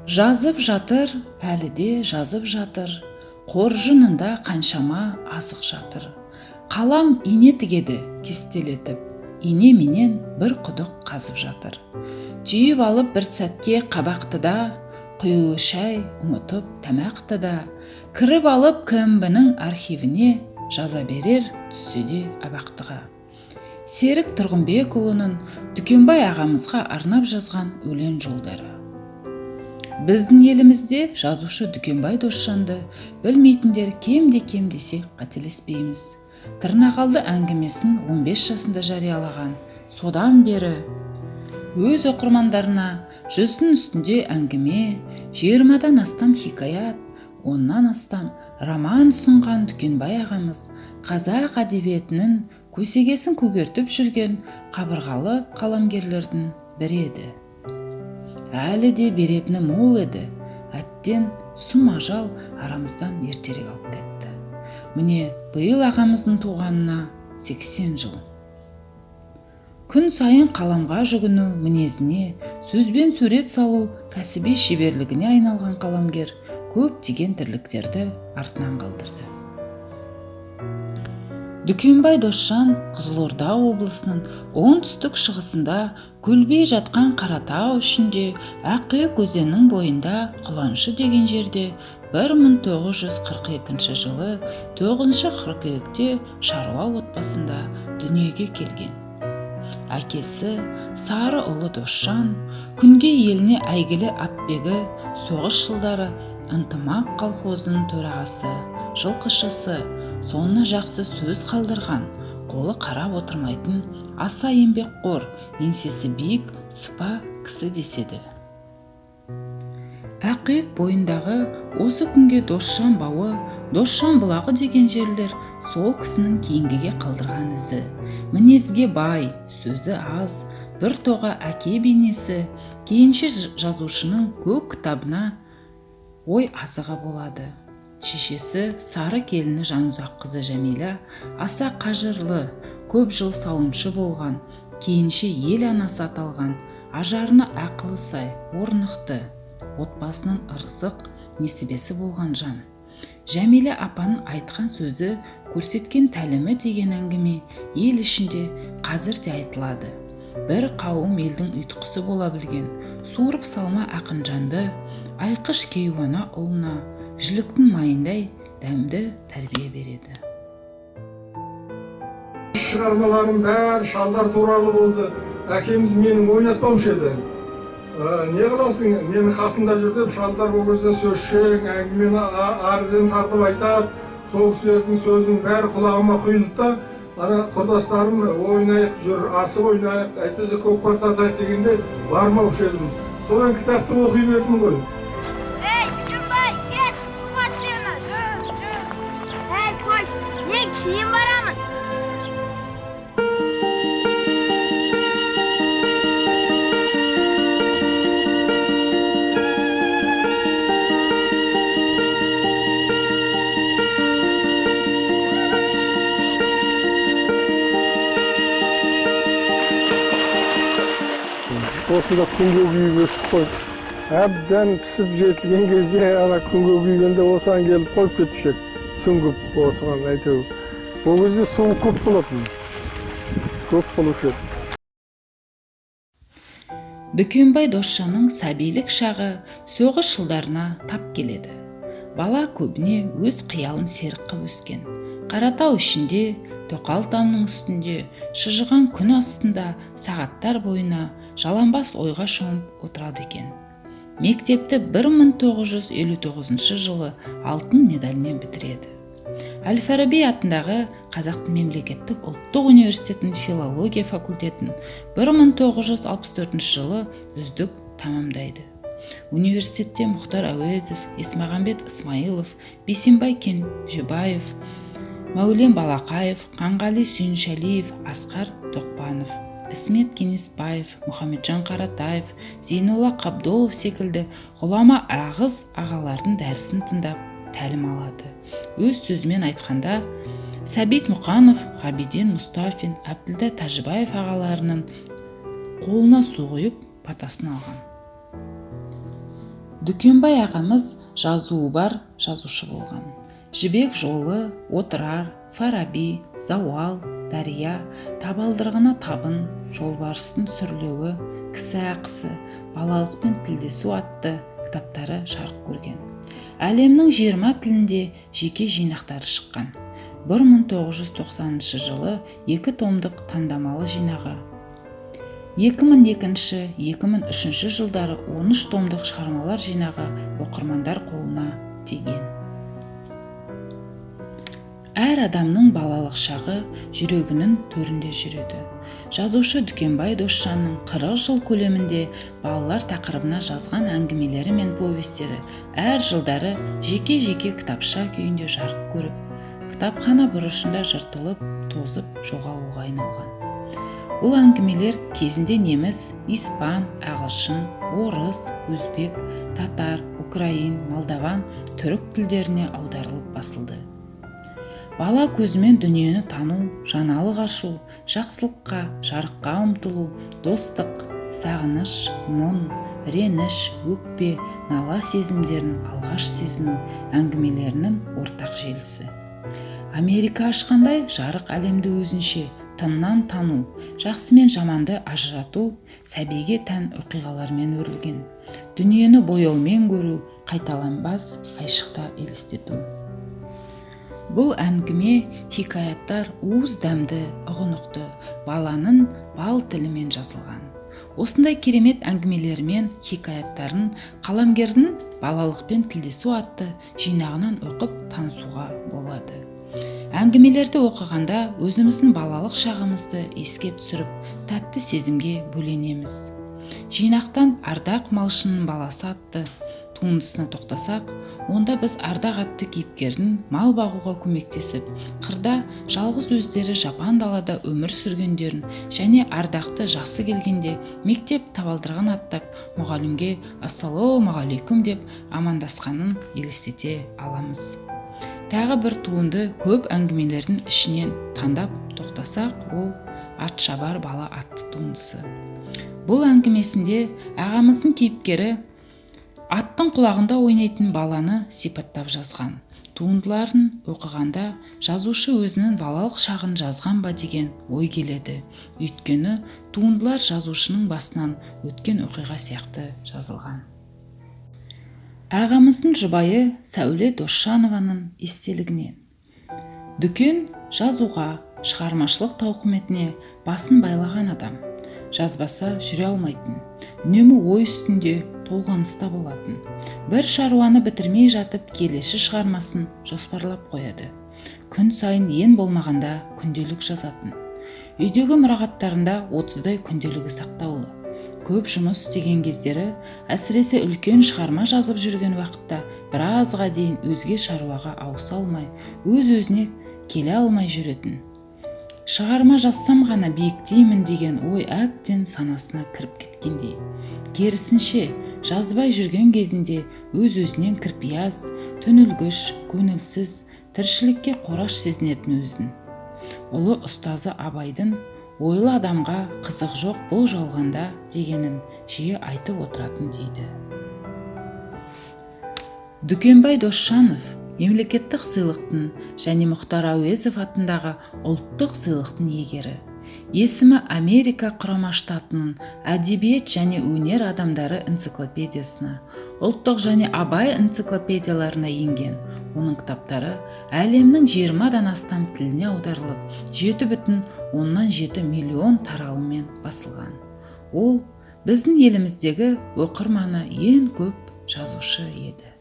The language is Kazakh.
Жазып жатыр, әлі де жазып жатыр. Қоржынында қаншама азық жатыр. Қалам ине тігеді кестелетіп, ине менен бір құдық қазып жатыр. Түйіп алып бір сәтке қабақты да, құюлы шай ұмытып тамақты да, кіріп алып КМБ-нің архивіне жаза берер түссе де абақтыға. Серік Тұрғынбекұлының Дүкенбай ағамызға арнап жазған өлең жолдары. Біздің елімізде жазушы Дүкенбай Досжанды білмейтіндер кем десек қателеспейміз. Тырнақалды әңгімесін 15 жасында жариялаған. Содан бері өз оқырмандарына 100-дің үстінде әңгіме, 20-дан астам хикаят, 10-нан астам роман ұсынған Дүкенбай ағамыз қазақ әдебиетінің көсегесін көгертіп жүрген қабырғалы қаламгерлердің бірі еді. Әлі де беретіні мол еді. Әттен сұм ажал арамыздан ертерек алып кетті. Міне, биыл ағамыздың туғанына 80 жыл. Күн сайын қаламға жүгіну мінезіне, сөзбен сурет салу кәсіби шеберлігіне айналған қаламгер көптеген тірліктерді артынан қалдырды. Дүкенбай Досжан Қызылорда облысының оңтүстік шығысында көлбей жатқан Қаратау ішінде Аққұйық өзенінің бойында Құланшы деген жерде 1942 жылы 9 қыркүйекте шаруа отбасында дүниеге келген. Әкесі Сары ұлы Досжан күнге еліне әйгілі атбегі, соғыс жылдары ынтымақ колхозының төрағасы, жылқышысы, сонына жақсы сөз қалдырған, қолы қарап отырмайтын, аса еңбекқор, еңсесі биік, сыпа кісі деседі. Аққұйық бойындағы осы күнге Досжан бауы, Досжан бұлағы деген жерлер сол кісінің кейінгіге қалдырған ізі. Мінезге бай, сөзі аз, бір тоға әке бейнесі, кейінше жазушының көк кітабына ой азығы болады. Шешесі сары келіні Жанұзақ қызы Жәмила аса қажырлы, көп жыл сауыншы болған, кейінше ел анасы аталған, ажарына ақылы сай, орнықты, отбасының ырзық несібесі болған жан. Жәмила апаның айтқан сөзі, көрсеткен тәлімі деген әңгіме ел ішінде қазір де айтылады. Бір қауым елдің ұйтқысы бола білген, суырып салма ақынжанды, айқыш кейуана ұлына, жіліктің майындай дәмді тәрбие береді. Шығармаларым бәрі шалдар туралы болды. Әкеміз менің ойнатпаушы еді. Не қыласың, менің қасымда жүрдіп, шалдар ол кезде сөзшең, әңгімені арыден тартып айтады. Сол кісілердің сөзінің бәрі құлағыма құйылды да, ана құрдастарым ойнайық жүр, асық ойнайық, әйтпесе көкпар тартайық дегенде бармаушы едім. Содан кітапты оқи бердім ғой. Осында күнге күйіп өстік қой. Әбден пісіп жетілген кезде, ана күнге күйгенде осыған келіп қойып кетушек. Сүңгіп осыған әйтеуір. Ол кезде суы көп болатын. Көп болушы еді. Дүкенбай Досжанның сәбилік шағы соғыс жылдарына тап келеді. Бала көбіне өз қиялын серік қып өскен. Қаратау ішінде, Тоқал тамның үстінде, шыжыған күн астында сағаттар бойына жаланбас ойға шомып отырады екен. Мектепті 1959 жылы алтын медальмен бітіреді. Әл-Фараби атындағы Қазақтың мемлекеттік ұлттық университетінің филология факультетін 1964 жылы үздік тамамдайды. Университетте Мұхтар Әуезов, Есмағамбет Исмаилов, Бейсенбай Кенжебаев, Мәулен Балақаев, Қанғали Сүйіншәлиев, Асқар Тоқпанов, Исмет Кенесбаев, Мұхамеджан Қаратаев, Зейнолла Қабдолов секілді ғұлама ағыз ағалардың дәрісін тыңдап тәлім алады. Өз сөзімен айтқанда, Сәбит Мұқанов, Ғабиден Мұстафин, Әбділда Тәжібаев ағаларының қолына су құйып батасын алған. Дүкенбай ағамыз жазуы бар жазушы болған. Жібек жолы, отырар, Фараби, зауал, дария, табалдырығына табын, жолбарыстың сүрлеуі, кісі ақысы, балалықпен тілдесу атты кітаптары жарық көрген. Әлемнің 20 тілінде жеке жинақтары шыққан. 1990 жылы 2 томдық таңдамалы жинағы, 2002-2003 жылдары 13 томдық шығармалар жинағы оқырмандар қолына тиген. Әр адамның балалық шағы жүрегінің төрінде жүреді. Жазушы Дүкенбай Досжанның 40 жыл көлемінде балалар тақырыбына жазған әңгімелері мен повестері әр жылдары жеке-жеке кітапша күйінде жарық көріп, кітапхана бұрышында жыртылып, тозып жоғалуға айналған. Бұл әңгімелер кезінде неміс, испан, ағылшын, орыс, өзбек, татар, украин, молдаван, түрік тілдеріне аударылып басылды. Бала көзімен дүниені тану, жаналық ашу, жақсылыққа, жарыққа ұмтылу, достық, сағыныш, мұң, реніш, өкпе, нала сезімдерін алғаш сезіну әңгімелерінің ортақ желісі. Америка ашқандай жарық әлемді өзінше тыңнан тану, жақсы мен жаманды ажырату сәбиге тән оқиғалармен өрілген. Дүниені бояумен көру, қайталанбас айшықта елестету. Бұл әңгіме, хикаяттар уыз дәмді, ұғынықты, баланың бал тілімен жазылған. Осындай керемет әңгімелерімен хикаяттарын қаламгердің балалықпен тілдесу атты жинағынан оқып танысуға болады. Әңгімелерді оқығанда өзіміздің балалық шағымызды еске түсіріп, тәтті сезімге бөленеміз. Жинақтан Ардақ малшының баласы атты туындысына тоқтасақ, онда біз Ардақ атты кейіпкердің мал бағуға көмектесіп, қырда жалғыз өздері жапан далада өмір сүргендерін және Ардақты жасы келгенде мектеп табалдырығын аттап, мұғалімге ассалаумағалейкум деп амандасқанын елестете аламыз. Тағы бір туынды көп әңгімелердің ішінен таңдап тоқтасақ, ол Атшабар бала атты туындысы. Бұл әңгімесінде ағамыздың кейіпкері аттың құлағында ойнайтын баланы сипаттап жазған. Туындыларын оқығанда жазушы өзінің балалық шағын жазған ба деген ой келеді. Өйткені туындылар жазушының басынан өткен оқиға сияқты жазылған. Ағамыздың жұбайы Сәуле Досжанованың естелігінен. Дүкен жазуға, шығармашылық тауқыметіне басын байлаған адам. Жазбаса жүре алмайтын, үнемі ой үстінде толғаныста болатын. Бір шаруаны бітірмей жатып келесі шығармасын жоспарлап қояды. Күн сайын ең болмағанда күнделік жазатын. Үйдегі мұрағаттарында 30-дай күнделігі сақтаулы. Көп жұмыс істеген кездері, әсіресе үлкен шығарма жазып жүрген уақытта біразға дейін өзге шаруаға ауыса алмай, өз-өзіне келе алмай жүретін. Шығарма жазсам ғана биіктеймін деген ой әбден санасына кіріп кеткендей. Керісінше, жазбай жүрген кезінде өз-өзінен кірпияз, түнілгіш, көңілсіз, тіршілікке қораш сезінетін өзін. Ұлы ұстазы Абайдың ойлы адамға қызық жоқ бұл жалғанда дегенін жиі айтып отыратын дейді. Дүкенбай Досжанов мемлекеттік сыйлықтың және Мұхтар Әуезов атындағы ұлттық сыйлықтың иегері. Есімі Америка құрама штатының әдебиет және өнер адамдары энциклопедиясына, ұлттық және Абай энциклопедияларына енген. Оның кітаптары әлемнің 20-дан астам тіліне аударылып, 7,7 миллион таралыммен басылған. Ол біздің еліміздегі оқырманы ең көп жазушы еді.